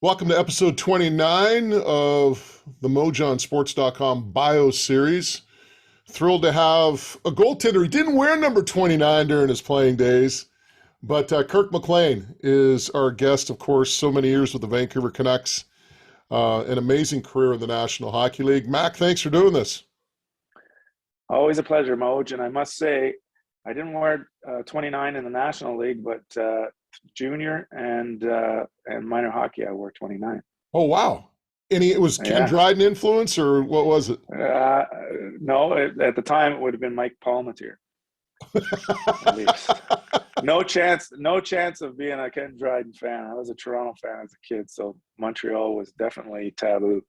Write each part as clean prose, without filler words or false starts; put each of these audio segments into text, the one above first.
Welcome to episode 29 of the mojonsports.com bio series. Thrilled to have a goaltender. He didn't wear number 29 during his playing days, but Kirk McLean is our guest, of course, so many years with the Vancouver Canucks, an amazing career in the National Hockey League. Mac, thanks for doing this. Always a pleasure, Moj. And I must say, I didn't wear 29 in the National League, but junior and minor hockey, I wore 29. Oh, wow. And it was Ken Dryden influence, or what was it? No, at the time, it would have been Mike Palmateer. At least. No chance of being a Ken Dryden fan. I was a Toronto fan as a kid, so Montreal was definitely taboo.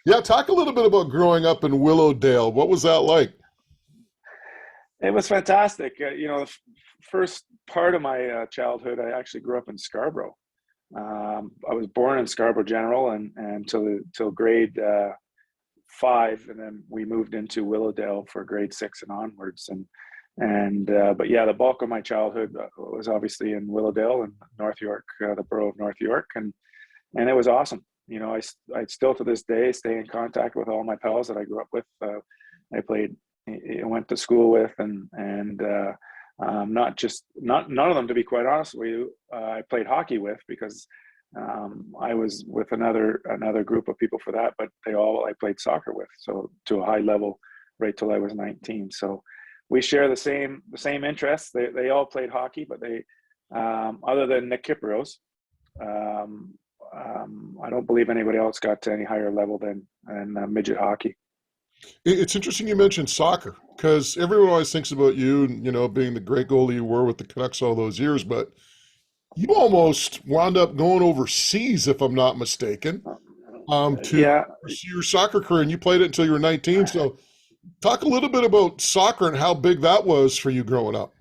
Yeah, talk a little bit about growing up in Willowdale. What was that like? It was fantastic. The first part of my childhood, I actually grew up in Scarborough. I was born in Scarborough General and till grade 5, and then we moved into Willowdale for grade 6 and onwards. But yeah, the bulk of my childhood was obviously in Willowdale and North York, the borough of North York, and it was awesome. I still to this day stay in contact with all my pals that I grew up with. I went to school with, and none of them, to be quite honest with you, I played hockey with, because I was with another group of people for that, but I played soccer with, so to a high level right till I was 19. So we share the same interests. They all played hockey, but they other than Nick Kiperos, I don't believe anybody else got to any higher level than midget hockey. It's interesting you mentioned soccer, because everyone always thinks about you, being the great goalie you were with the Canucks all those years, but you almost wound up going overseas, if I'm not mistaken, to pursue your soccer career, and you played it until you were 19. So talk a little bit about soccer and how big that was for you growing up.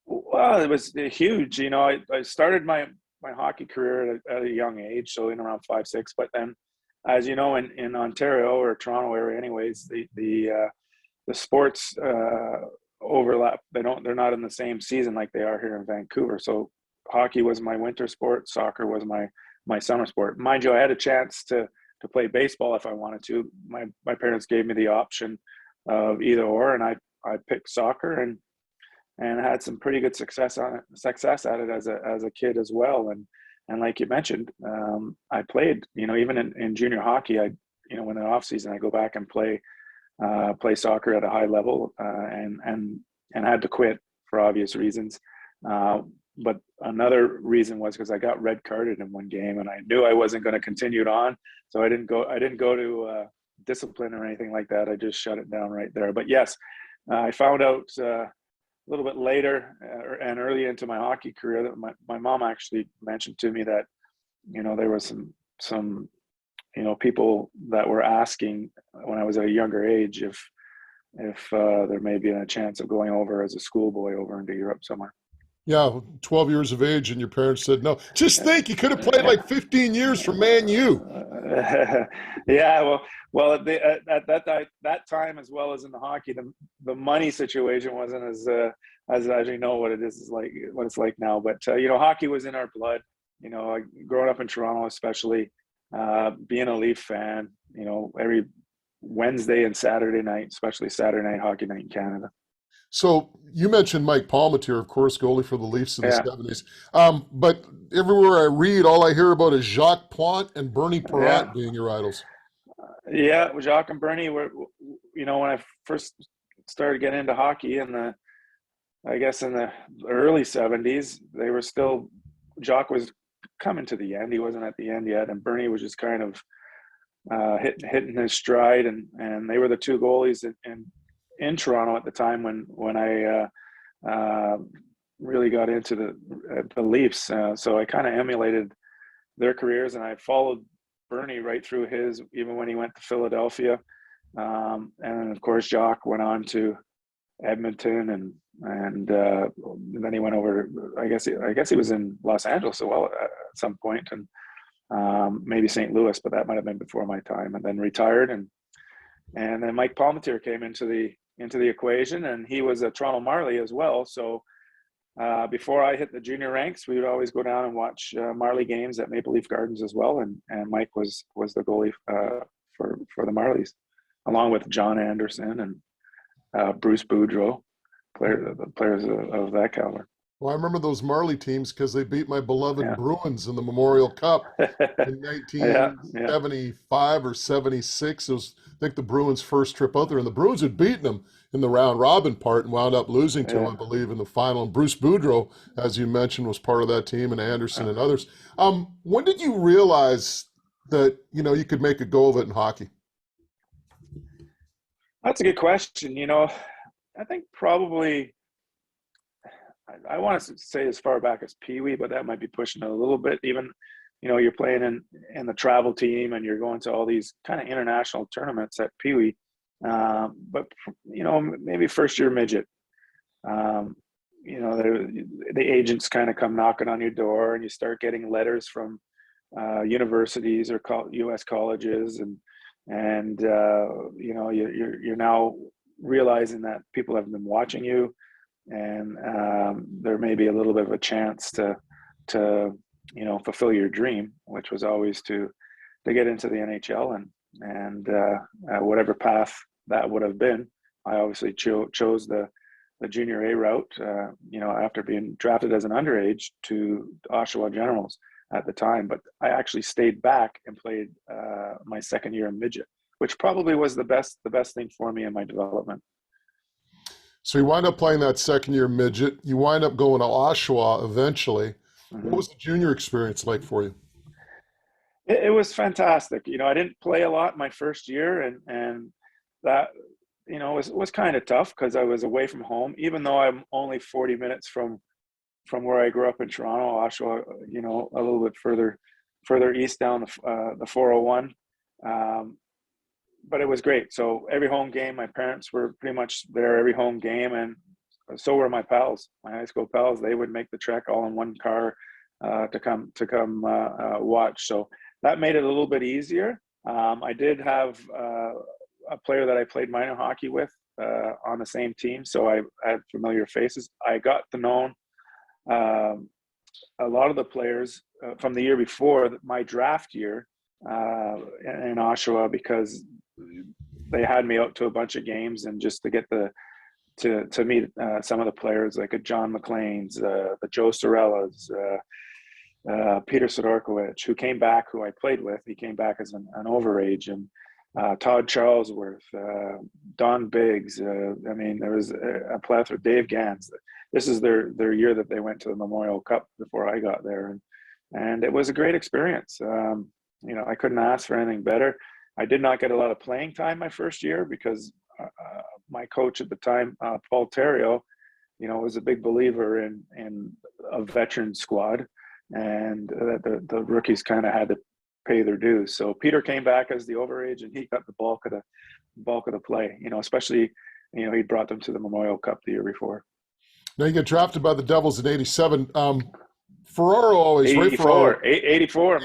Well, it was huge. I started my hockey career at a young age, so in around 5, 6, but then, as you know, in Ontario or Toronto area, anyways, the sports overlap. They're not in the same season like they are here in Vancouver. So hockey was my winter sport. Soccer was my summer sport. Mind you, I had a chance to play baseball if I wanted to. My parents gave me the option of either or, and I picked soccer and had some pretty good success at it as a kid as well. And like you mentioned, I played, even in junior hockey, in the off season, I go back and play soccer at a high level, and had to quit for obvious reasons. But another reason was because I got red carded in one game, and I knew I wasn't going to continue it on. So I didn't go to discipline or anything like that. I just shut it down right there. But yes, I found out a little bit later and early into my hockey career that my mom actually mentioned to me that there was some people that were asking when I was at a younger age if there may be a chance of going over as a schoolboy over into Europe somewhere. Yeah, 12 years of age, and your parents said no. Just think, you could have played like 15 years for Man U. Yeah, well, at that time, as well as in the hockey, the money situation wasn't as you know what it's like now. But hockey was in our blood. Growing up in Toronto, especially being a Leaf fan. Every Wednesday and Saturday night, especially Saturday night hockey night in Canada. So you mentioned Mike Palmateer, of course, goalie for the Leafs in the 70s. But everywhere I read, all I hear about is Jacques Plante and Bernie Parent being your idols. Yeah, Jacques and Bernie were, when I first started getting into hockey in the early 70s, they were still, Jacques was coming to the end. He wasn't at the end yet. And Bernie was just kind of hitting his stride. And they were the two goalies in Toronto at the time when I really got into the Leafs. So I kind of emulated their careers, and I followed Bernie right through his, even when he went to Philadelphia. And of course, Jacques went on to Edmonton, and then he went over. I guess he was in Los Angeles as well at some point, and maybe St. Louis, but that might have been before my time. And then retired, and then Mike Palmateer came into the equation, and he was a Toronto Marley as well. So before I hit the junior ranks, we would always go down and watch Marley games at Maple Leaf Gardens as well. And Mike was the goalie for the Marlies, along with John Anderson and Bruce Boudreau, players of that caliber. Well, I remember those Marley teams because they beat my beloved Bruins in the Memorial Cup in Yeah. 1975 or 76. It was, I think, the Bruins' first trip out there, and the Bruins had beaten them in the round robin part and wound up losing to them, I believe, in the final. And Bruce Boudreau, as you mentioned, was part of that team, and Anderson and others. When did you realize that you could make a go of it in hockey? That's a good question. I think probably, I want to say as far back as Pee Wee, but that might be pushing it a little bit. Even, you're playing in the travel team and you're going to all these kind of international tournaments at Pee Wee. But, maybe first year midget, the agents kind of come knocking on your door and you start getting letters from universities or U.S. colleges. And you're now realizing that people have been watching you, and there may be a little bit of a chance to fulfill your dream, which was always to get into the NHL, and whatever path that would have been. I obviously chose the junior A route, after being drafted as an underage to Oshawa Generals at the time. But I actually stayed back and played my second year in midget, which probably was the best thing for me in my development. So you wind up playing that second year midget. You wind up going to Oshawa eventually. Mm-hmm. What was the junior experience like for you? It was fantastic. I didn't play a lot my first year, and that was kind of tough because I was away from home. Even though I'm only 40 minutes from where I grew up in Toronto, Oshawa, a little bit further east down the 401. But it was great. So every home game, my parents were pretty much there every home game, and so were my pals, my high school pals. They would make the trek all in one car to come watch. So that made it a little bit easier. I did have a player that I played minor hockey with on the same team, so I had familiar faces. I got to know a lot of the players from the year before, my draft year in Oshawa, because they had me out to a bunch of games, and just to get to meet some of the players, like a John McLean's, the Joe Sorellas, Peter Sidorkowicz, who came back, who I played with. He came back as an overage, and Todd Charlesworth, Don Biggs. There was a plethora. Dave Gans. This is their year that they went to the Memorial Cup before I got there, and it was a great experience. I couldn't ask for anything better. I did not get a lot of playing time my first year because my coach at the time, Paul Terrio, was a big believer in a veteran squad, and the rookies kind of had to pay their dues. So Peter came back as the overage, and he got the bulk of the play. Especially he brought them to the Memorial Cup the year before. Now you get drafted by the Devils in '87. Ferraro always 84, 84.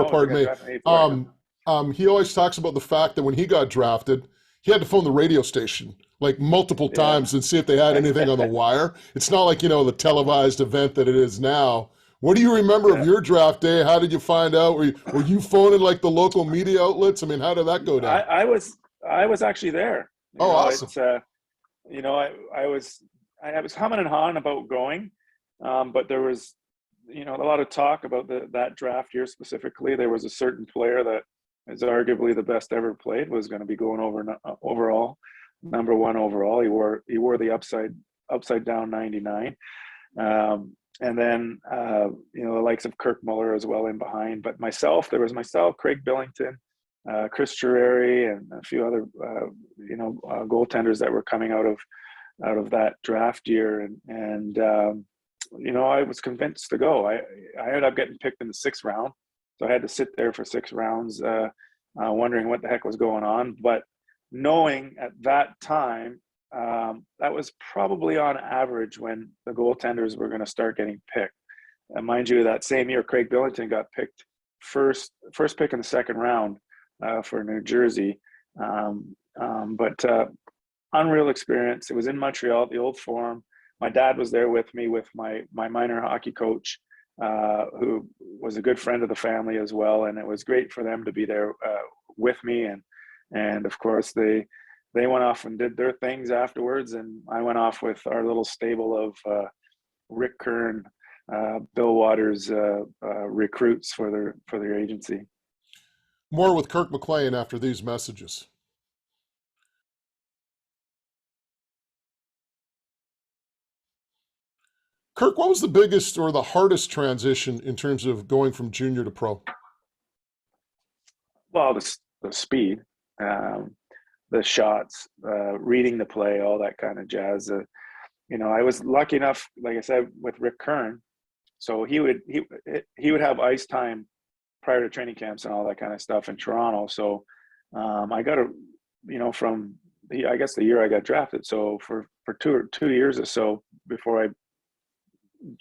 Pardon me. 84. He always talks about the fact that when he got drafted, he had to phone the radio station like multiple times and see if they had anything on the wire. It's not like the televised event that it is now. What do you remember of your draft day? How did you find out? Were you phoning like the local media outlets? How did that go down? I was actually there. Awesome. I was humming and hawing about going, but there was a lot of talk about that draft year specifically. There was a certain player that is arguably the best ever played, was going to be going overall, number one overall. He wore the upside down 99. And then, the likes of Kirk Muller as well in behind. But there was myself, Craig Billington, Chris Chireri, and a few other, goaltenders that were coming out of that draft year. And I was convinced to go. I ended up getting picked in the 6th round. So I had to sit there for 6 rounds, wondering what the heck was going on. But knowing at that time, that was probably on average when the goaltenders were going to start getting picked. And mind you, that same year, Craig Billington got picked first pick in the 2nd round for New Jersey. But unreal experience. It was in Montreal, at the Old Forum. my dad was there with me with my minor hockey coach, who was a good friend of the family as well, and it was great for them to be there with me. And of course they went off and did their things afterwards, and I went off with our little stable of Rick Kern, Bill Waters recruits for their agency. More with Kirk McLean after these messages. Kirk, what was the biggest or the hardest transition in terms of going from junior to pro? Well, the speed, the shots, reading the play, all that kind of jazz. I was lucky enough, like I said, with Rick Kern, so he would have ice time prior to training camps and all that kind of stuff in Toronto. So I got from I guess the year I got drafted. So for 2 years or so before I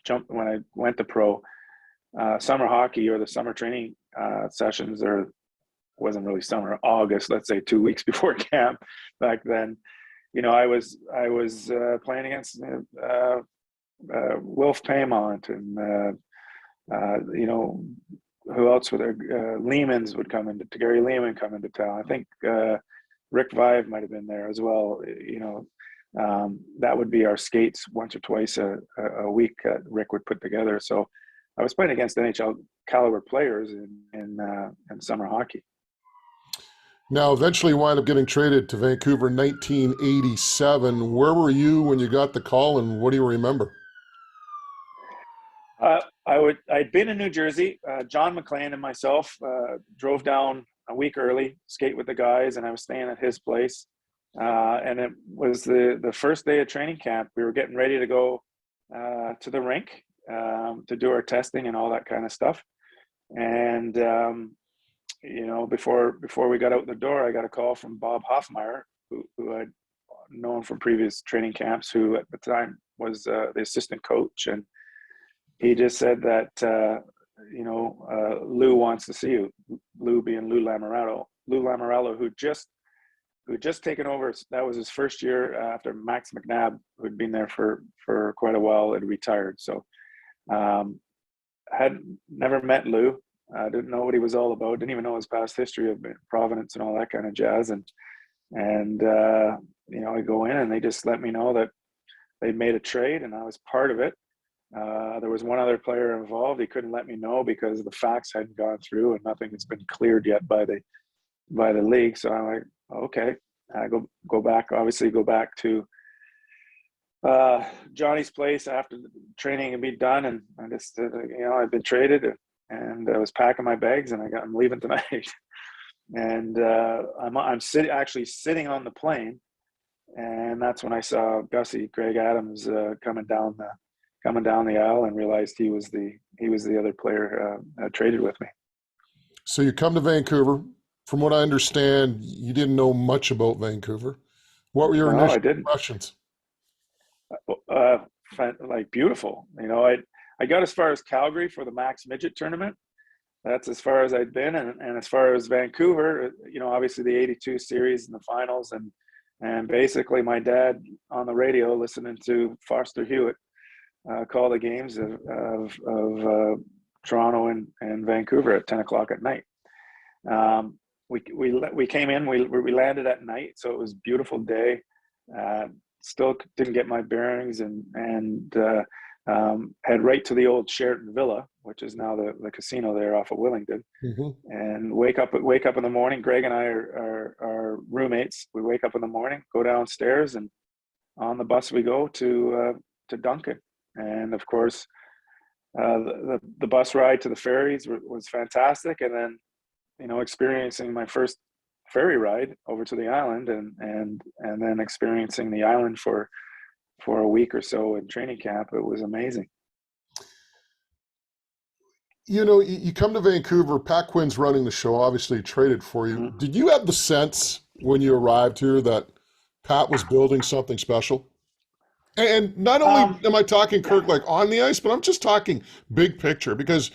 jumped, when I went to pro, summer hockey or the summer training sessions, or wasn't really summer, August, let's say 2 weeks before camp back then, I was playing against Wilf Paymont and who else were there? Lehman's would come into Gary Lehman come into town. I think Rick Vive might have been there as well. That would be our skates once or twice a week that Rick would put together. So I was playing against NHL caliber players in summer hockey. Now, eventually you wind up getting traded to Vancouver in 1987. Where were you when you got the call, and what do you remember? I'd been in New Jersey. John McLean and myself drove down a week early, skate with the guys, and I was staying at his place. And it was the first day of training camp. We were getting ready to go to the rink to do our testing and all that kind of stuff. And before we got out the door, I got a call from Bob Hoffmeyer, who I'd known from previous training camps, who at the time was the assistant coach, and he just said that Lou wants to see you. Lou being Lou Lamorello, who just taken over. That was his first year after Max McNabb, who had been there for quite a while, had retired. So had never met Lou. I didn't know what he was all about. Didn't even know his past history of Providence and all that kind of jazz. And I go in and they just let me know that they made a trade and I was part of it. There was one other player involved. He couldn't let me know because the facts hadn't gone through and nothing has been cleared yet by the league. So I'm like, okay, I go back to Johnny's place after the training had been done, and I just I've been traded, and I was packing my bags, and I'm leaving tonight. And I'm sitting on the plane, and that's when I saw Gussie, Greg Adams, coming down the aisle, and realized he was the other player traded with me. So you come to Vancouver. From what I understand, you didn't know much about Vancouver. What were your initial impressions? Like beautiful. I got as far as Calgary for the Max Midget tournament. That's as far as I'd been, and as far as Vancouver, obviously the '82 series and the finals, and basically my dad on the radio listening to Foster Hewitt call the games of Toronto and Vancouver at 10 o'clock at night. We came in, we landed at night, so it was a beautiful day. Still didn't get my bearings, and head right to the old Sheraton Villa, which is now the casino there off of Willingdon. Mm-hmm. And wake up in the morning. Greg and I are roommates. We wake up in the morning, go downstairs, and on the bus we go to Duncan. And of course, the bus ride to the ferries was fantastic, and then experiencing my first ferry ride over to the island, and then experiencing the island for a week or so in training camp. It was amazing. You come to Vancouver, Pat Quinn's running the show, obviously traded for you. Mm-hmm. Did you have the sense when you arrived here that Pat was building something special? And not only am I talking, Kirk, like on the ice, but I'm just talking big picture, because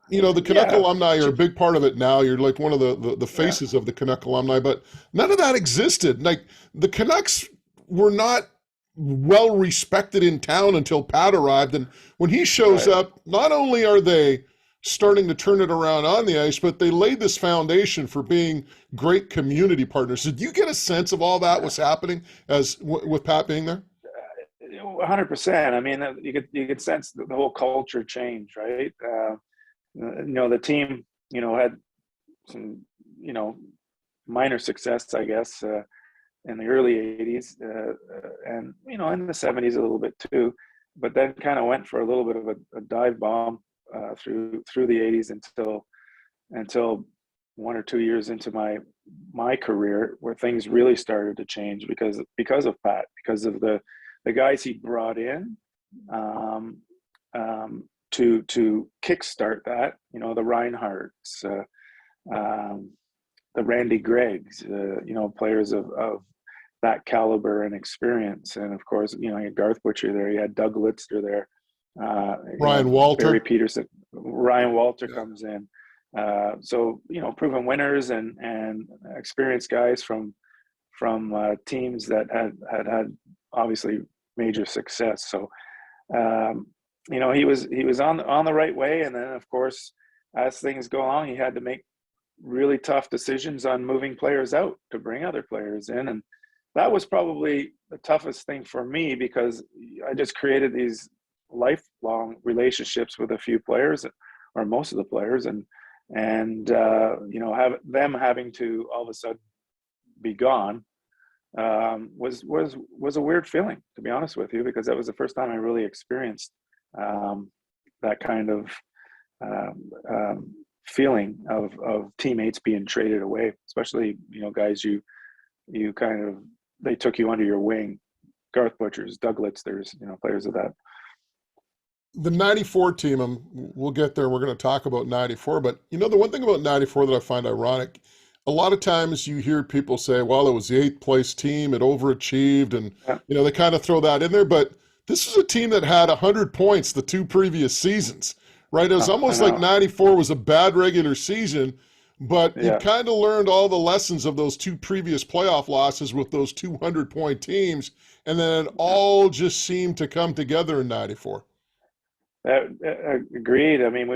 the Canuck alumni are a big part of it now. You're like one of the faces of the Canuck alumni, but none of that existed. Like the Canucks were not well respected in town until Pat arrived. And when he shows Right. up, not only are they starting to turn it around on the ice, but they laid this foundation for being great community partners. Did you get a sense of all that was happening with Pat being there? 100%. I mean, you could sense the whole culture change, right? The team, had some, minor success, I guess, in the early 80s, and, in the 70s a little bit too, but then kind of went for a little bit of a dive bomb through the 80s until 1 or 2 years into my career, where things really started to change because of Pat, because of the guys he brought in, um, to kickstart that. The Reinhardts, the Randy Greggs, players of that caliber and experience. And of course, you had Garth Butcher there, you had Doug Litzter there, Ryan Barry Walter. Peterson, Ryan Walter Yeah. comes in. So proven winners and experienced guys from teams that had obviously major success. So he was on the right way, and then of course, as things go on, he had to make really tough decisions on moving players out to bring other players in, and that was probably the toughest thing for me, because I just created these lifelong relationships with a few players, or most of the players, and have them having to all of a sudden be gone, was a weird feeling, to be honest with you, because that was the first time I really experienced that kind of feeling of teammates being traded away, especially guys you kind of, they took you under your wing. Garth Butchers, Doug Litzters, players of that. The 94 team, we'll get there. We're going to talk about 94. But, the one thing about 94 that I find ironic, a lot of times you hear people say, well, it was the 8th place team, it overachieved. And, Yeah. They kind of throw that in there. But this is a team that had 100 points the 2 previous seasons, right? It was I almost like know. 94 was a bad regular season, but you Yeah. kind of learned all the lessons of those 2 previous playoff losses with those 200-point teams. And then it all just seemed to come together in 94. Agreed. I mean,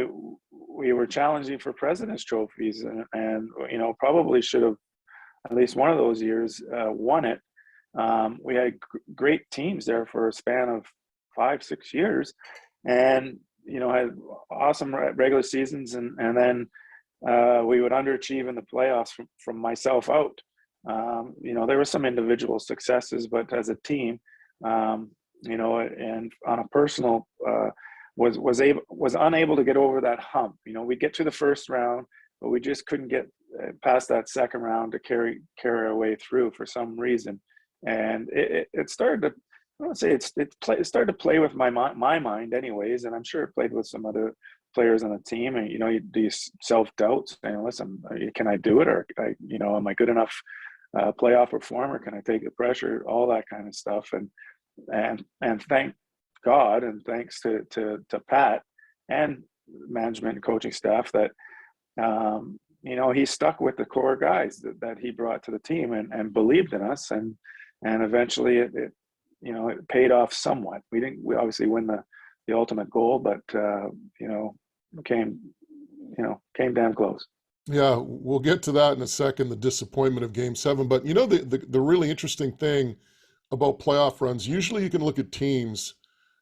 we were challenging for president's trophies, and probably should have at least one of those years won it. We had great teams there for a span of 5-6 years, and had awesome regular seasons, and then we would underachieve in the playoffs from myself out. There were some individual successes, but as a team, and on a personal, was unable to get over that hump. We'd get to the first round, but we just couldn't get past that second round to carry our way through for some reason. And it started to, I don't want to say it started to play with my mind anyways, and I'm sure it played with some other players on the team. And you do you self-doubt, saying, listen, can I do it, or am I good enough playoff performer? Can I take the pressure? All that kind of stuff. And thank God, and thanks to Pat and management and coaching staff, that he stuck with the core guys that he brought to the team, and believed in us, and eventually it paid off somewhat. We obviously win the ultimate goal, but came damn close. Yeah, we'll get to that in a second, the disappointment of Game 7. But the really interesting thing about playoff runs, usually you can look at teams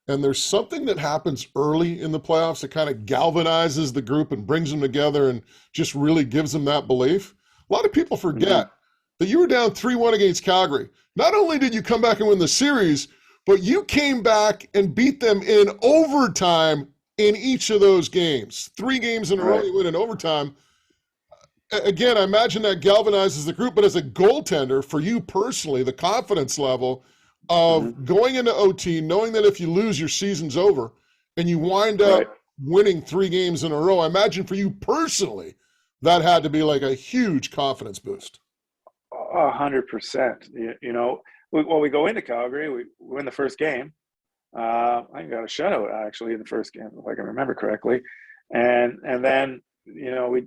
and there's something that happens early in the playoffs that kind of galvanizes the group and brings them together and just really gives them that belief. A lot of people forget that you were down 3-1 against Calgary. Not only did you come back and win the series, but you came back and beat them in overtime in each of those games. 3 games in a row you win in overtime. Again, I imagine that galvanizes the group, but as a goaltender, for you personally, the confidence level of going into OT, knowing that if you lose, your season's over, and you wind up winning 3 games in a row, I imagine for you personally, that had to be like a huge confidence boost. 100%. We go into Calgary, we win the first game. I got a shutout actually in the first game, if I can remember correctly, and then we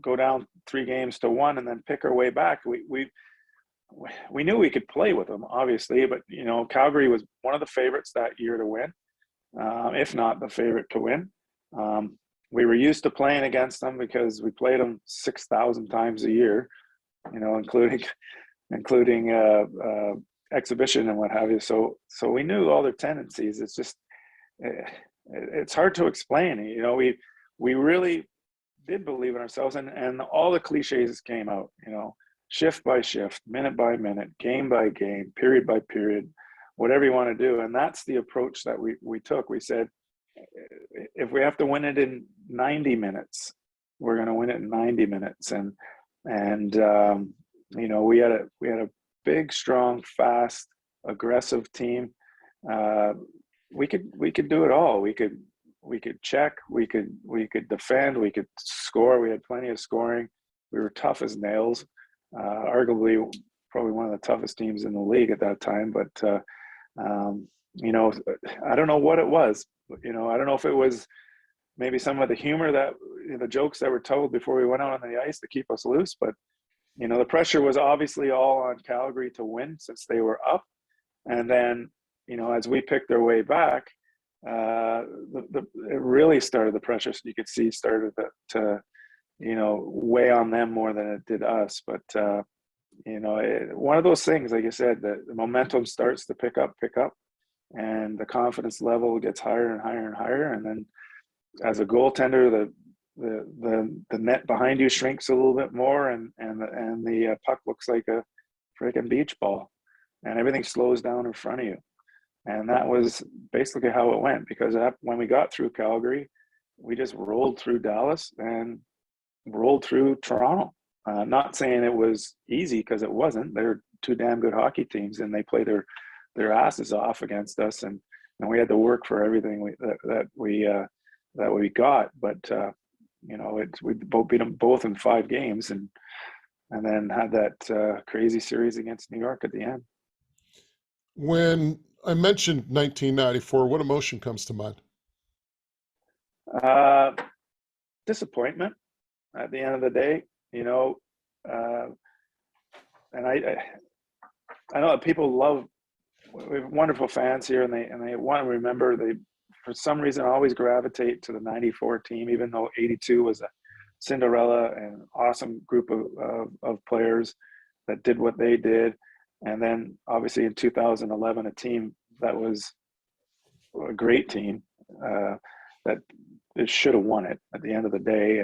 go down 3-1 and then pick our way back. we knew we could play with them, obviously, but Calgary was one of the favorites that year to win, if not the favorite to win. We were used to playing against them because we played them 6,000 times a year, including exhibition and what have you. So we knew all their tendencies. It's just it's hard to explain. We really did believe in ourselves, and all the cliches came out. Shift by shift, minute by minute, game by game, period by period, whatever you want to do. And that's the approach that we took. We said, if we have to win it in 90 minutes, we're going to win it in 90 minutes. And we had a big, strong, fast, aggressive team. We could do it all. We could check, we could defend, we could score. We had plenty of scoring. We were tough as nails. Arguably probably one of the toughest teams in the league at that time. But I don't know what it was. I don't know if it was maybe some of the humor that the jokes that were told before we went out on the ice to keep us loose. But the pressure was obviously all on Calgary to win since they were up. And then as we picked our way back, it really started, the pressure, so you could see, started to weigh on them more than it did us. But one of those things, like I said, the momentum starts to pick up, and the confidence level gets higher and higher and higher. And then as a goaltender, the net behind you shrinks a little bit more, and the puck looks like a freaking beach ball, and everything slows down in front of you. And that was basically how it went, because when we got through Calgary, we just rolled through Dallas and rolled through Toronto. Not saying it was easy, because it wasn't. They're two damn good hockey teams, and they play their asses off against us, and we had to work for everything that we got. But we beat them both in 5 games, and then had that crazy series against New York at the end. When I mentioned 1994, what emotion comes to mind? Disappointment at the end of the day, and I know that people love, we have wonderful fans here, and they want to remember, they for some reason always gravitate to the 94 team, even though 82 was a Cinderella and awesome group of players that did what they did. And then obviously in 2011, a team that was a great team that it should have won it at the end of the day.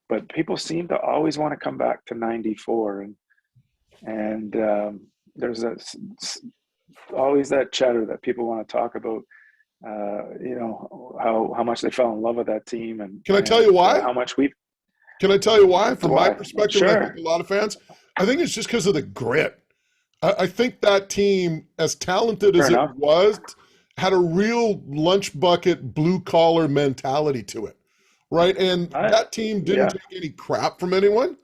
But people seem to always want to come back to 94, and there's always that chatter that people want to talk about, how much they fell in love with that team. And can I tell you why? Can I tell you why? From my perspective, sure. I think a lot of fans, I think it's just because of the grit. I think that team, as talented as it was, had a real lunch bucket, blue collar mentality to it, right? And that team didn't take any crap from anyone.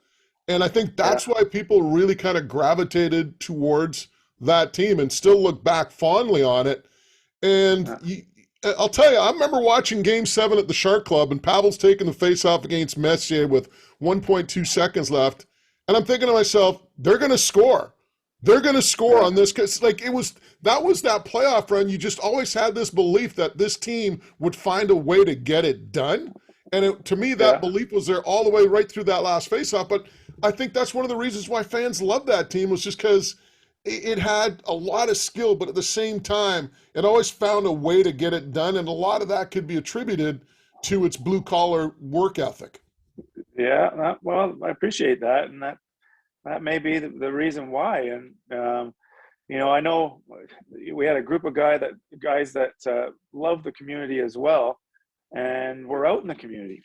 And I think that's why people really kind of gravitated towards that team and still look back fondly on it. And I'll tell you, I remember watching Game 7 at the Shark Club, and Pavel's taking the face-off against Messier with 1.2 seconds left. And I'm thinking to myself, they're going to score. They're going to score on this, because that was that playoff run. You just always had this belief that this team would find a way to get it done. And to me, that belief was there all the way right through that last faceoff. But I think that's one of the reasons why fans love that team, was just because it had a lot of skill, but at the same time, it always found a way to get it done. And a lot of that could be attributed to its blue-collar work ethic. Yeah, well, I appreciate that. And that may be the reason why. And, I know we had a group of guys that love the community as well, and we're out in the community.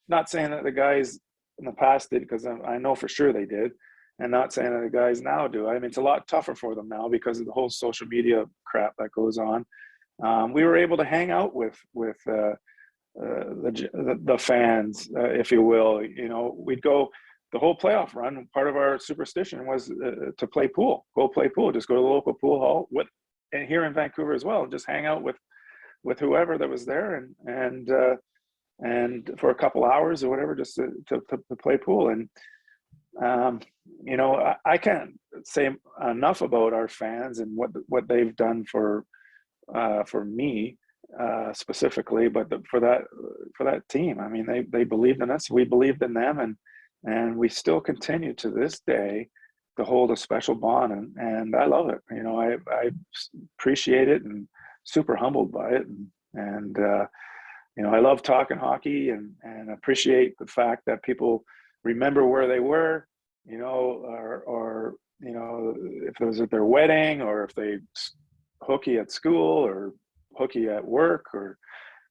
Not saying that the guys in the past did, because I know for sure they did, and not saying that the guys now do. I mean, it's a lot tougher for them now because of the whole social media crap that goes on. We were able to hang out with the fans, if you will. We'd go the whole playoff run. Part of our superstition was to play pool. Go play pool. Just go to the local pool hall and here in Vancouver as well. Just hang out with whoever that was there, and for a couple hours or whatever, just to play pool. And Um, I can't say enough about our fans and what they've done for me specifically, but for that team. I mean, they believed in us, we believed in them, and we still continue to this day to hold a special bond, and I love it. I appreciate it and super humbled by it, and I love talking hockey and appreciate the fact that people remember where they were, or if it was at their wedding, or if they hooky at school or hooky at work or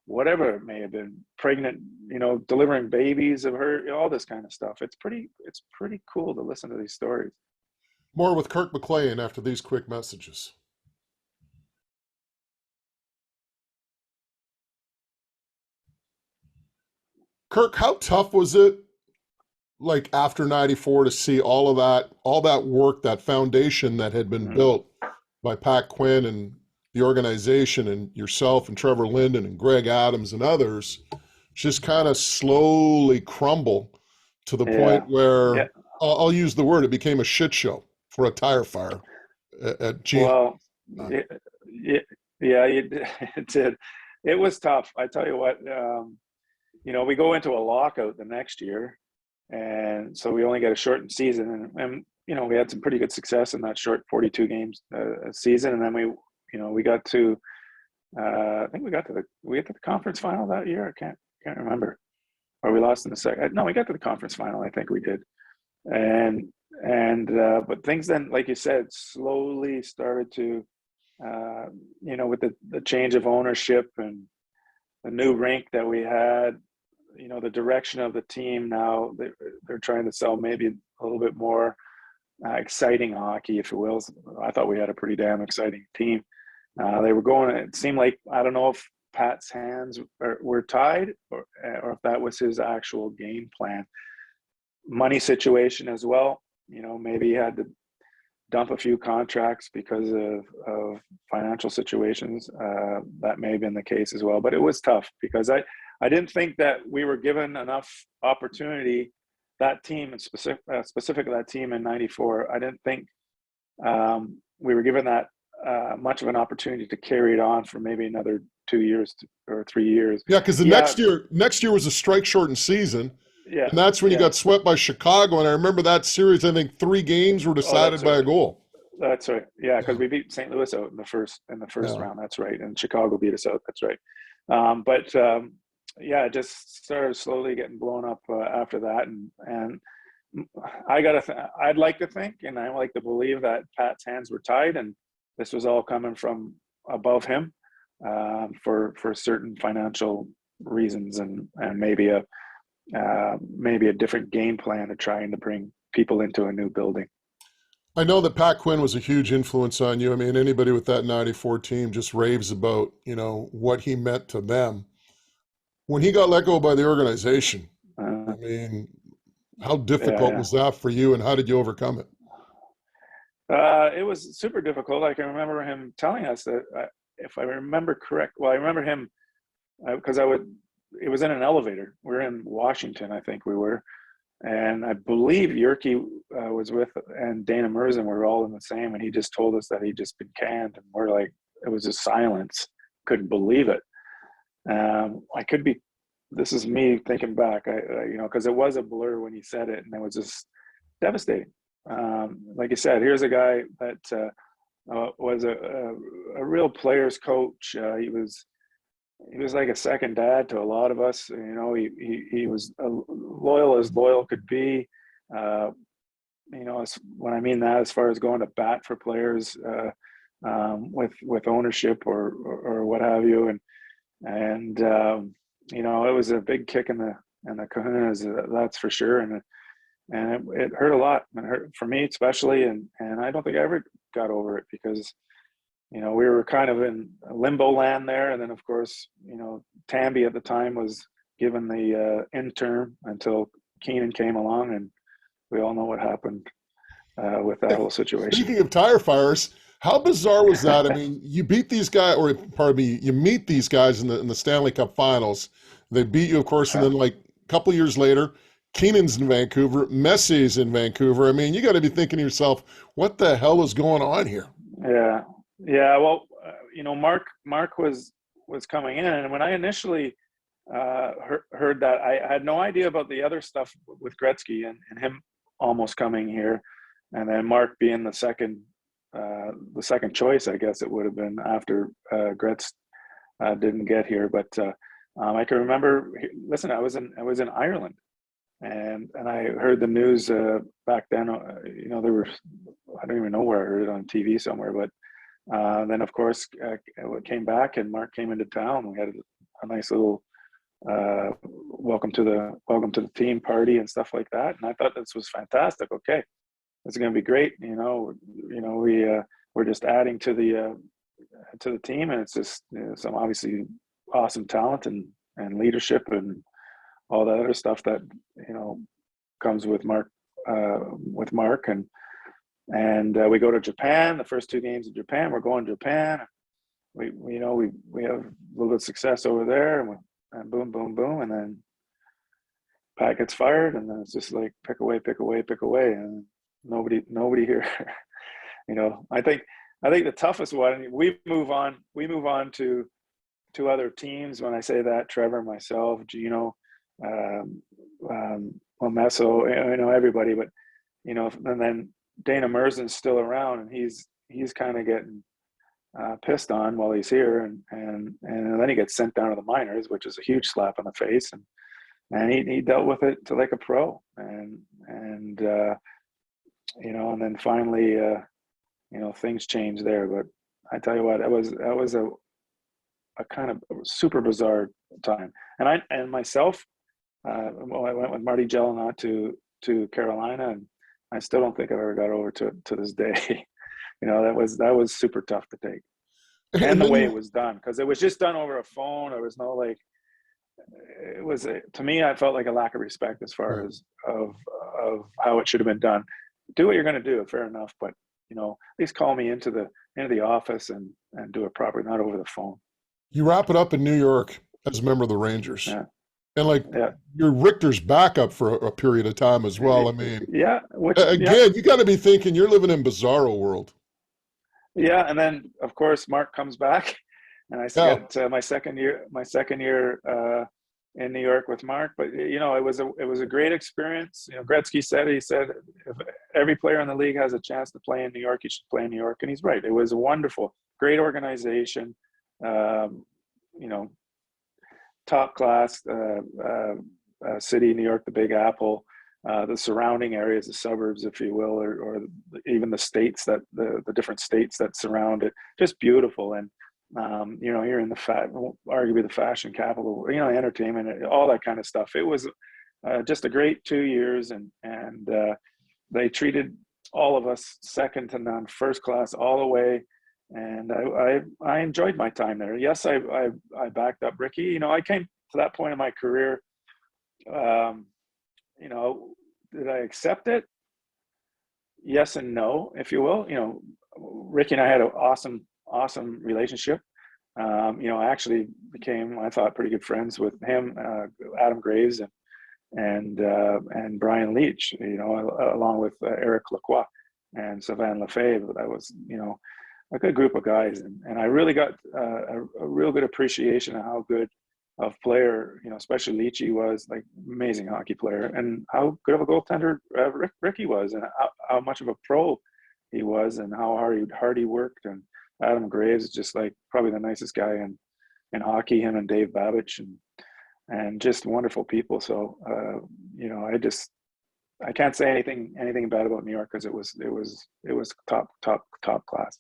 whatever it may have been, pregnant, delivering babies of her, all this kind of stuff. It's pretty cool to listen to these stories. More with Kirk McLean after these quick messages. Kirk, how tough was it, like after '94, to see all that work, that foundation that had been built by Pat Quinn and the organization and yourself and Trevor Linden and Greg Adams and others just kind of slowly crumble to the point where I'll use the word, it became a shit show for a tire fire at GM. Well, it did. It was tough. I tell you what, we go into a lockout the next year, and so we only get a shortened season, and we had some pretty good success in that short 42 games season, and then we got to I think we got to the conference final that year. I can't remember, or we lost in the second. No, we got to the conference final. I think we did, and but things then, like you said, slowly started to with the change of ownership and the new rink that we had, the direction of the team. Now they're trying to sell maybe a little bit more exciting hockey, if you will. I thought we had a pretty damn exciting team. They were going. It seemed like, I don't know if Pat's hands were tied, or if that was his actual game plan. Money situation as well. Maybe he had to dump a few contracts because of financial situations. That may have been the case as well. But it was tough because I didn't think that we were given enough opportunity. That team, and specifically that team in '94, I didn't think we were given that much of an opportunity to carry it on for maybe another 2 years or 3 years. Yeah, because the next year was a strike-shortened season. Yeah, and that's when you got swept by Chicago. And I remember that series. I think 3 games were decided by a goal. That's right. Yeah, because we beat St. Louis out in the first round. That's right, and Chicago beat us out. That's right. It just started slowly getting blown up after that, and I'd like to think, and I like to believe, that Pat's hands were tied, and this was all coming from above him for certain financial reasons, and maybe a different game plan of trying to bring people into a new building. I know that Pat Quinn was a huge influence on you. I mean, anybody with that '94 team just raves about, what he meant to them. When he got let go by the organization, I mean, how difficult was that for you, and how did you overcome it? It was super difficult. I can remember him telling us that, if I remember correct, I remember him because it was in an elevator. We were in Washington, I think we were. And I believe Yerke was with, and Dana Merzen were all in the same. And he just told us that he'd just been canned. And we're like, it was just silence. Couldn't believe it. I could be, this is me thinking back, because it was a blur when he said it, and it was just devastating. Like you said, here's a guy that was a real player's coach. He was like a second dad to a lot of us. He was loyal as loyal could be. When I mean that, as far as going to bat for players with ownership or what have you, and it was a big kick in the kahunas, that's for sure. And it hurt a lot. It hurt for me especially, and I don't think I ever got over it because we were kind of in limbo land there. And then, of course, Tamby at the time was given the interim until Keenan came along, and we all know what happened with that whole situation. Speaking of tire fires, how bizarre was that? I mean, you beat these guys, or pardon me, you meet these guys in the Stanley Cup finals. They beat you, of course, and then like a couple years later, Keenan's in Vancouver, Messi's in Vancouver. I mean, you got to be thinking to yourself, what the hell is going on here? Yeah, yeah. Well, Mark was coming in, and when I initially heard that, I had no idea about the other stuff with Gretzky and him almost coming here, and then Mark being the second choice, I guess it would have been after Gretz didn't get here. But I can remember. Listen, I was in Ireland, and I heard the news back then. There were, I don't even know where I heard it on TV somewhere, but then of course it came back, and Mark came into town. We had a nice little welcome to the team party and stuff like that, and I thought this was fantastic. Okay, it's going to be great. We're just adding to the team, and it's just some obviously awesome talent and leadership and all that other stuff that comes with Mark and we go to Japan. The first 2 games in Japan, we're going to Japan. We have a little bit of success over there, and boom, boom, boom, and then Pat gets fired, and then it's just like pick away, and nobody here. I think the toughest one. We move on to other teams. When I say that, Trevor, myself, Gino, Meso, everybody, but and then Dana Merzen's still around, and he's kind of getting pissed on while he's here, and then he gets sent down to the minors, which is a huge slap in the face, and he dealt with it to like a pro, and then finally things changed there. But I tell you what, that was a kind of super bizarre time, and myself. I went with Marty Gelinas to Carolina, and I still don't think I've ever got over to this day. That was super tough to take, and the way it was done, because it was just done over a phone. There was no it was to me, I felt like a lack of respect as far as of how it should have been done. Do what you're going to do, fair enough, but at least call me into the office and do it properly, not over the phone. You wrap it up in New York as a member of the Rangers. Yeah. And you're Richter's backup for a period of time as well. I mean, yeah. You got to be thinking you're living in bizarro world. Yeah, and then of course Mark comes back, and I get my second year in New York with Mark. But it was a great experience. Gretzky said if every player in the league has a chance to play in New York, he should play in New York, and he's right. It was a wonderful, great organization. Top class city, New York, the Big Apple, the surrounding areas, the suburbs, if you will, or even the states the different states that surround it, just beautiful. And you're in arguably the fashion capital, entertainment, all that kind of stuff. It was just a great 2 years, and they treated all of us second to none, first class all the way. And I enjoyed my time there. Yes, I backed up Ricky. I came to that point in my career. Did I accept it? Yes and no, if you will. Ricky and I had an awesome relationship. I actually became, I thought, pretty good friends with him, Adam Graves, and Brian Leach. Along with Eric Lacroix and Sylvain Lefebvre. That was a good group of guys, and I really got a real good appreciation of how good of player, especially Leachy was, like amazing hockey player, and how good of a goaltender Ricky was, and how much of a pro he was, and how hard he worked. And Adam Graves is just like probably the nicest guy in hockey, him and Dave Babich, and just wonderful people. So I can't say anything bad about New York, because it was top class.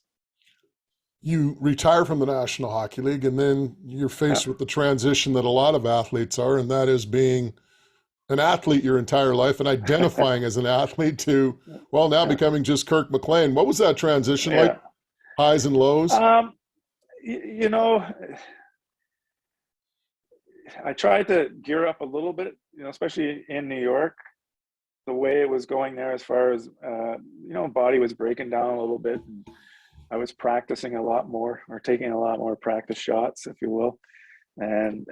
You retire from the National Hockey League, and then you're faced with the transition that a lot of athletes are, and that is being an athlete your entire life and identifying as an athlete to, becoming just Kirk McLean. What was that transition like? Highs and lows? I tried to gear up a little bit, especially in New York, the way it was going there, as far as, body was breaking down a little bit. And I was practicing a lot more, or taking a lot more practice shots, if you will. And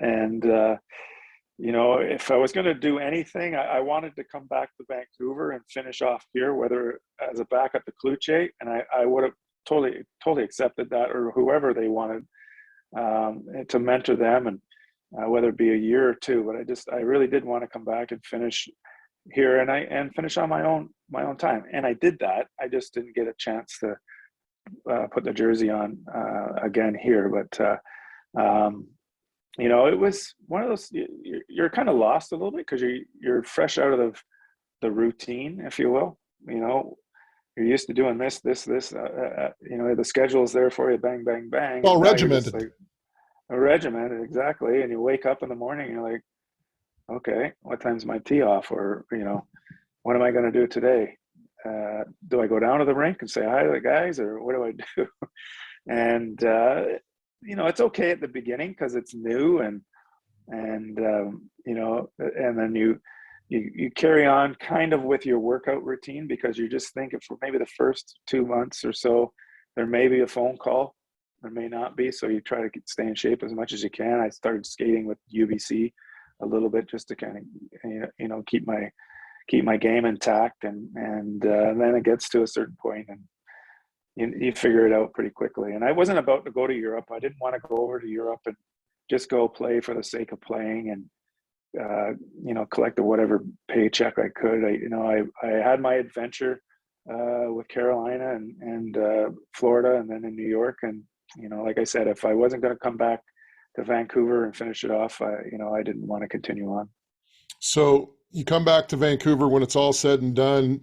if I was going to do anything, I wanted to come back to Vancouver and finish off here, whether as a backup to Kluche, and I would have totally accepted that, or whoever they wanted to mentor them, and whether it be a year or two. But I really did want to come back and finish here, and finish on my own time, and I did that. I just didn't get a chance to put the jersey on again here, but. It was one of those, you're kind of lost a little bit because you're fresh out of the routine, if you will. You're used to doing this, the schedule is there for you, bang, bang, bang. Well, regimented. Like, regimented, exactly. And you wake up in the morning, you're like, okay, what time's my tee off? Or, what am I going to do today? Do I go down to the rink and say hi to the guys, or what do I do? And, it's okay at the beginning because it's new, and then you carry on kind of with your workout routine, because you just think for maybe the first 2 months or so, there may be a phone call, there may not be. So you try to stay in shape as much as you can. I started skating with UBC a little bit just to kind of, keep my game intact. And then it gets to a certain point, and you figure it out pretty quickly. And I wasn't about to go to Europe. I didn't want to go over to Europe and just go play for the sake of playing and, collect whatever paycheck I could. I had my adventure with Carolina and Florida, and then in New York. And, like I said, if I wasn't going to come back to Vancouver and finish it off, I didn't want to continue on. So you come back to Vancouver when it's all said and done.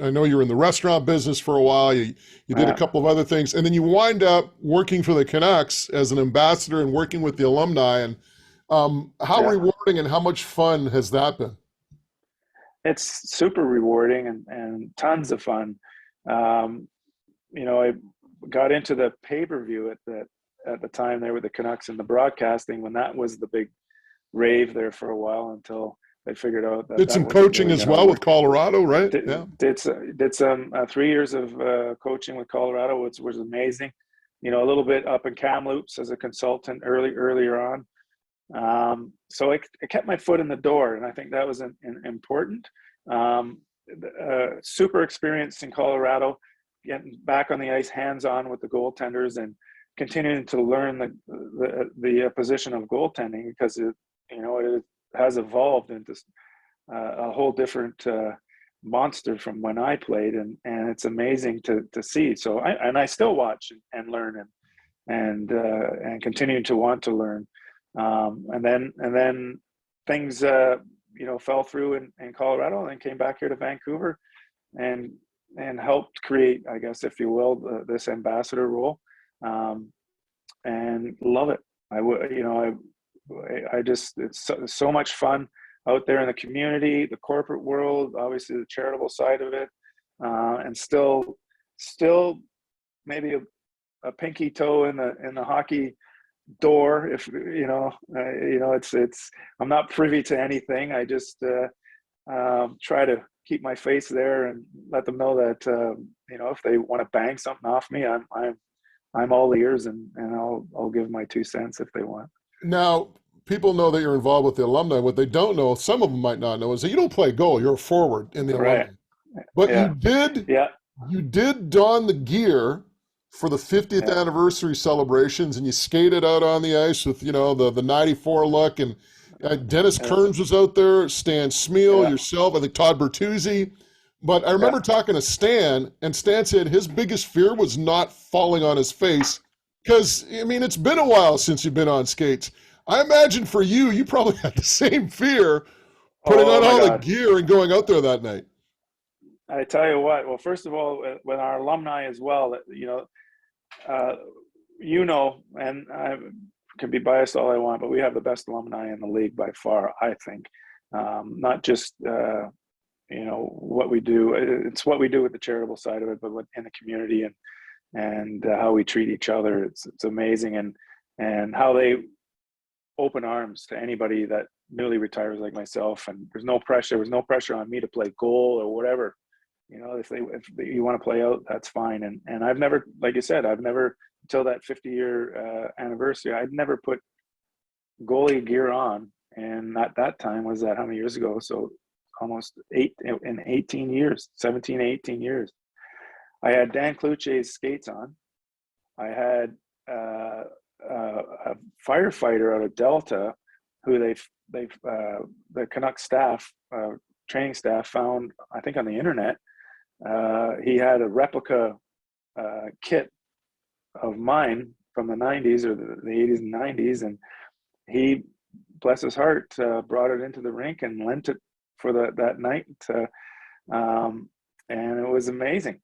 I know you were in the restaurant business for a while. You did a couple of other things, and then you wind up working for the Canucks as an ambassador and working with the alumni. And how rewarding and how much fun has that been? It's super rewarding and tons of fun. I got into the pay-per-view at the time there with the Canucks and the broadcasting, when that was the big rave there for a while, until they figured out that did some coaching really as well with Colorado, right? Did some 3 years of coaching with Colorado, which was amazing. A little bit up in Kamloops as a consultant earlier on. So it kept my foot in the door, and I think that was important. Super experienced in Colorado, getting back on the ice, hands-on with the goaltenders, and continuing to learn the position of goaltending, because it has evolved into a whole different monster from when I played, and it's amazing to see. So I still watch and learn and continue to want to learn. And then things fell through in Colorado, and then came back here to Vancouver and helped create, I guess, if you will, this ambassador role, and love it. It's so much fun out there in the community, the corporate world, obviously the charitable side of it, and still maybe a pinky toe in the hockey door. If it's I'm not privy to anything. I just try to keep my face there and let them know that if they want to bang something off me, I'm all ears, and I'll give my 2 cents if they want. Now, people know that you're involved with the alumni. What they don't know, some of them might not know, is that you don't play goal. You're a forward in the alumni. But you did don the gear for the 50th anniversary celebrations, and you skated out on the ice with, the 94 look, and Dennis Kearns was out there, Stan Smeal, yourself, I think Todd Bertuzzi. But I remember talking to Stan, and Stan said his biggest fear was not falling on his face, because, it's been a while since you've been on skates. I imagine for you probably had the same fear putting on all the gear and going out there that night. I tell you what, well, first of all, with our alumni as well, and I can be biased all I want, but we have the best alumni in the league by far, I think. Not just, what we do. It's what we do with the charitable side of it, but in the community and how we treat each other. It's amazing. And how they open arms to anybody that newly retires like myself. And there's no pressure. There was no pressure on me to play goal or whatever. If you want to play out, that's fine. And I've never, like you said, until that 50-year anniversary, I'd never put goalie gear on And at that time was that how many years ago? So almost 18 years, 17, 18 years. I had Dan Cloutier's skates on. I had a firefighter out of Delta who the Canuck staff, training staff found, I think on the internet. He had a replica kit of mine from the 90s or the 80s and 90s. And he, bless his heart, brought it into the rink and lent it for that night. And it was amazing.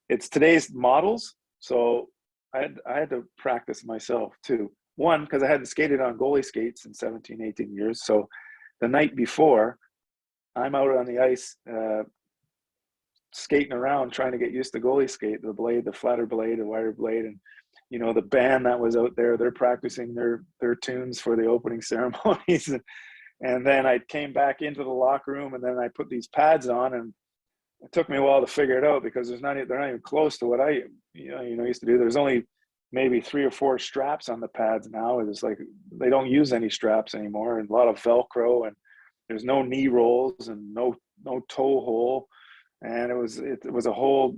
It's today's models. So I had to practice myself too. One, because I hadn't skated on goalie skates in 17, 18 years. So the night before, I'm out on the ice skating around trying to get used to goalie skate, the blade, the flatter blade, the wider blade. And, you know, the band that was out there, they're practicing their tunes for the opening ceremonies. And then I came back into the locker room, and then I put these pads on, and it took me a while to figure it out because they're not even close to what I used to do. There's only maybe 3 or 4 straps on the pads now. It's like they don't use any straps anymore, and a lot of Velcro, and there's no knee rolls and no toe hole, and it was a whole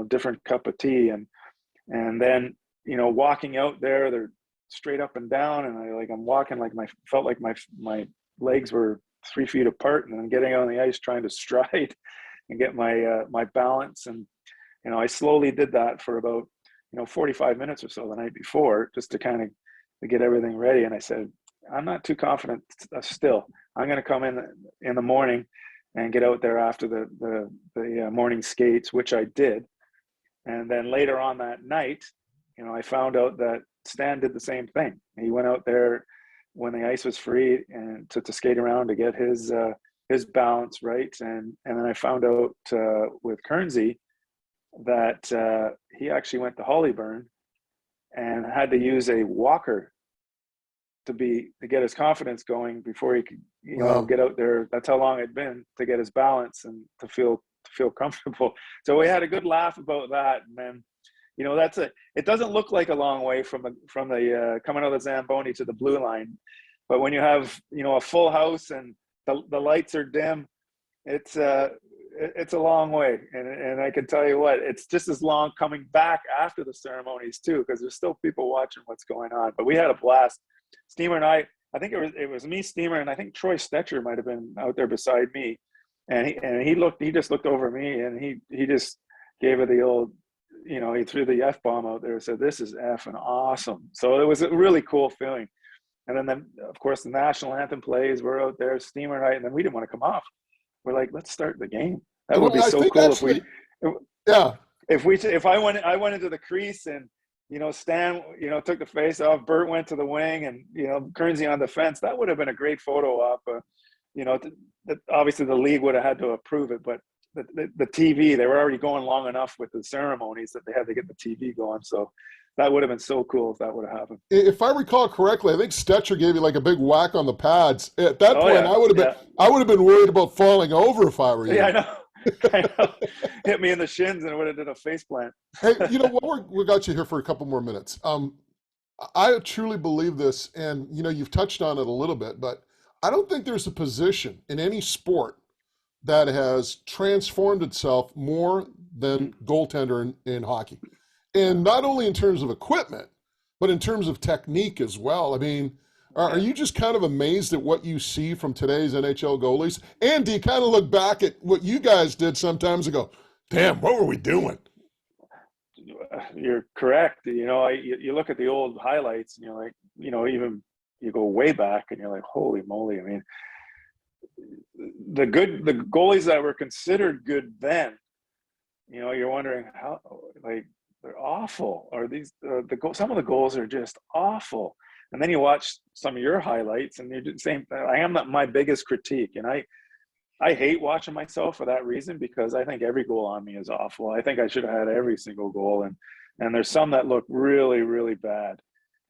different cup of tea. And then walking out there, they're straight up and down, and I'm walking felt like my legs were 3 feet apart, and then getting on the ice trying to stride and get my balance. And I slowly did that for about 45 minutes or so the night before, just to kind of get everything ready. And I said, I'm not too confident still. I'm going to come in the morning and get out there after the morning skates, which I did. And then later on that night, I found out that Stan did the same thing. He went out there when the ice was free and to skate around to get his balance right. And then I found out with Kernsey that he actually went to Hollyburn and had to use a walker to get his confidence going before he could get out there. That's how long it'd been to get his balance and to feel comfortable. So we had a good laugh about that. And then it doesn't look like a long way from the coming out of the Zamboni to the blue line, but when you have a full house and the lights are dim, it's a long way. And I can tell you what, it's just as long coming back after the ceremonies too, because there's still people watching what's going on. But we had a blast. Steamer and I think it was me, Steamer, and I think Troy Stetcher might have been out there beside me, and he just looked over me, and he just gave it the old, he threw the F-bomb out there and said, "This is effing awesome." So it was a really cool feeling. And then of course the national anthem plays. We're out there, Steamer and I, and then we didn't want to come off. We're like, let's start the game. That would be so cool if I went into the crease and Stan took the face off, Bert went to the wing, and Kernsey on the fence. That would have been a great photo op. Obviously the league would have had to approve it, but the TV, they were already going long enough with the ceremonies that they had to get the TV going. So that would have been so cool if that would have happened. If I recall correctly, I think Stetcher gave you like a big whack on the pads. At that point, yeah. I would have been worried about falling over if I were you. Yeah, I know. Hit me in the shins and it would have done a face plant. Hey, we got you here for a couple more minutes. I truly believe this, and you've touched on it a little bit, but I don't think there's a position in any sport that has transformed itself more than goaltender in hockey. And not only in terms of equipment, but in terms of technique as well. I mean, are you just kind of amazed at what you see from today's NHL goalies? And do you kind of look back at what you guys did sometimes and go, damn, what were we doing? You're correct. You look at the old highlights and you're like, even you go way back and you're like, holy moly. I mean, the goalies that were considered good then, you're wondering how, they're awful. Or some of the goals are just awful. And then you watch some of your highlights and you're the same. I am not my biggest critique. And I hate watching myself for that reason, because I think every goal on me is awful. I think I should have had every single goal. And there's some that look really, really bad.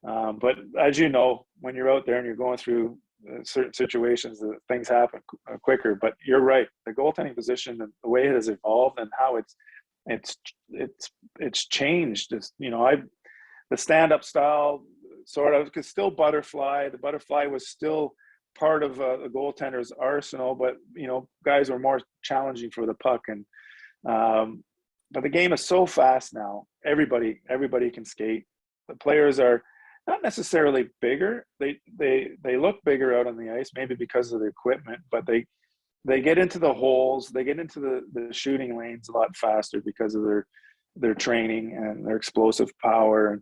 But as you know, when you're out there and you're going through certain situations, things happen quicker. But you're right. The goaltending position and the way it has evolved and how it's changed. The stand-up style sort of, because still butterfly. The butterfly was still part of the goaltender's arsenal, but guys were more challenging for the puck. And but the game is so fast now. Everybody can skate. The players are not necessarily bigger. They look bigger out on the ice, maybe because of the equipment, but they get into the holes, they get into the shooting lanes a lot faster because of their training and their explosive power.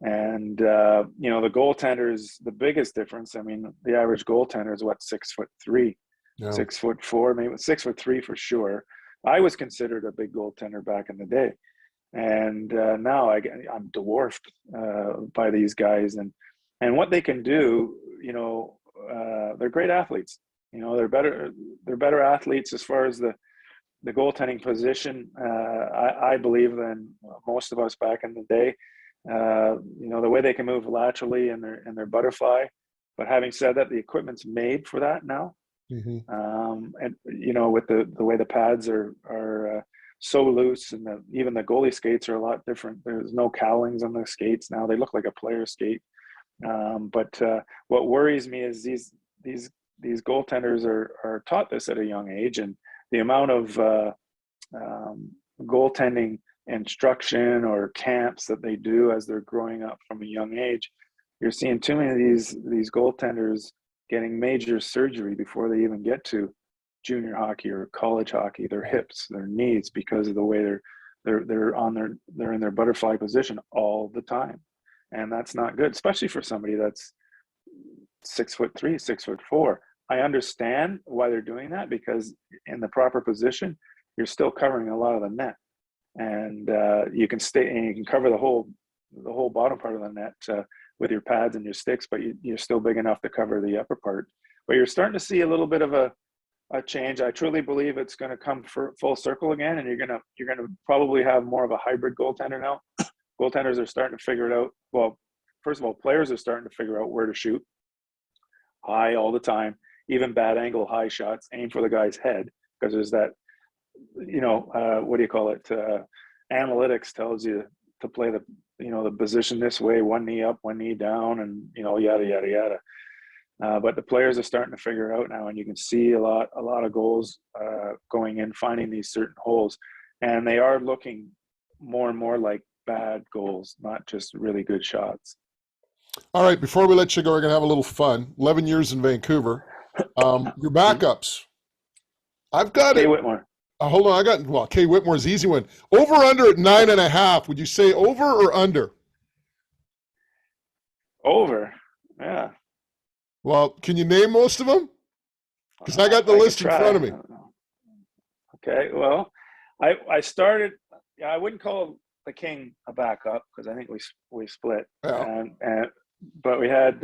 And the goaltender is the biggest difference. I mean, the average goaltender is 6'3", Yeah. 6'4", maybe 6'3" for sure. I was considered a big goaltender back in the day, and now I'm dwarfed by these guys and what they can do. They're great athletes. They're better athletes as far as the goaltending position. I believe than most of us back in the day. The way they can move laterally and their butterfly. But having said that, the equipment's made for that now. Mm-hmm. And with the way the pads are so loose, and even the goalie skates are a lot different. There's no cowlings on the skates now; they look like a player skate. But what worries me is these goaltenders are taught this at a young age, and the amount of goaltending instruction or camps that they do as they're growing up from a young age. You're seeing too many of these goaltenders getting major surgery before they even get to junior hockey or college hockey, their hips, their knees, because of the way they're in their butterfly position all the time. And that's not good, especially for somebody that's 6'3", 6'4". I understand why they're doing that, because in the proper position, you're still covering a lot of the net, and you can cover the whole bottom part of the net with your pads and your sticks, but you're still big enough to cover the upper part. But you're starting to see a little bit of a change. I truly believe it's going to come full circle again, and you're going to probably have more of a hybrid goaltender now. Goaltenders are starting to figure it out. Well, first of all, players are starting to figure out where to shoot high all the time, even bad angle high shots, aim for the guy's head, because there's that, what do you call it? Analytics tells you to play the position this way, one knee up, one knee down, and yada yada yada. But the players are starting to figure it out now, and you can see a lot of goals going in, finding these certain holes, and they are looking more and more like bad goals, not just really good shots. All right, before we let you go, we're going to have a little fun. 11 years in Vancouver. Your backups. I've got Kay it. Whitmore. Hold on, Kay Whitmore's the easy one. Over under at 9.5. Would you say over or under? Over. Yeah. Well, can you name most of them? Because I got the list in front of me. Okay. Well, I started. Yeah, I wouldn't call the King a backup, because I think we split. Yeah. But we had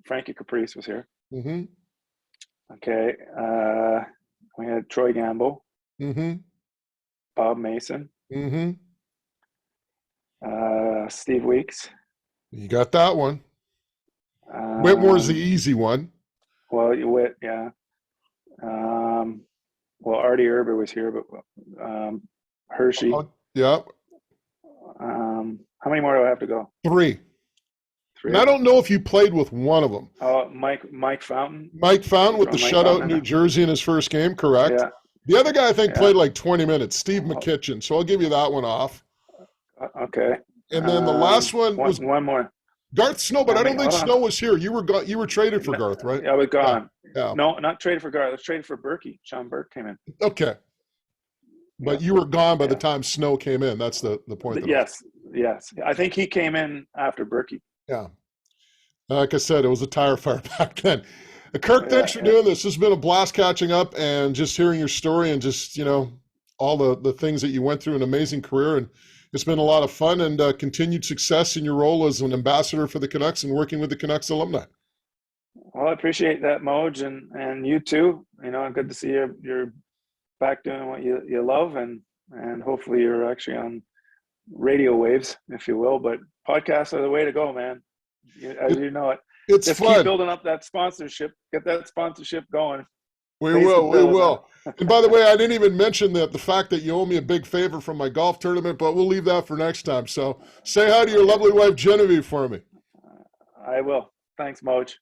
Frankie Caprice was here. Mm-hmm. Okay. We had Troy Gamble. Mm-hmm. Bob Mason. Mm-hmm. Steve Weeks. You got that one. Whitmore's the easy one. Well, yeah. Well, Artie Erber was here, but Hershey. Yeah. How many more do I have to go? Three. And I don't know if you played with one of them. Mike Fountain. Mike Fountain with the shutout in New Jersey in his first game, correct? Yeah. The other guy, I think, played like 20 minutes, Steve McKitchen. So I'll give you that one off. Okay. And then the last one was one more. Garth Snow, but I don't think Snow was here. You were traded for Garth, right? Yeah, I was gone. Yeah. No, not traded for Garth. I was traded for Berkey. Sean Burke came in. Okay. But you were gone by the time Snow came in. That's the point. Yes. I think he came in after Berkey. Yeah. Like I said, it was a tire fire back then. Kirk, thanks for doing this. This has been a blast catching up and just hearing your story and just, all the things that you went through, an amazing career. And it's been a lot of fun and continued success in your role as an ambassador for the Canucks and working with the Canucks alumni. Well, I appreciate that, Moj, and you too. Good to see you're back doing what you love, and hopefully you're actually on radio waves, if you will. But podcasts are the way to go, man. As you know it. It's just fun. Keep building up that sponsorship. Get that sponsorship going. We will. And by the way, I didn't even mention the fact that you owe me a big favor from my golf tournament, but we'll leave that for next time. So say hi to your lovely wife, Genevieve, for me. I will. Thanks, Moj.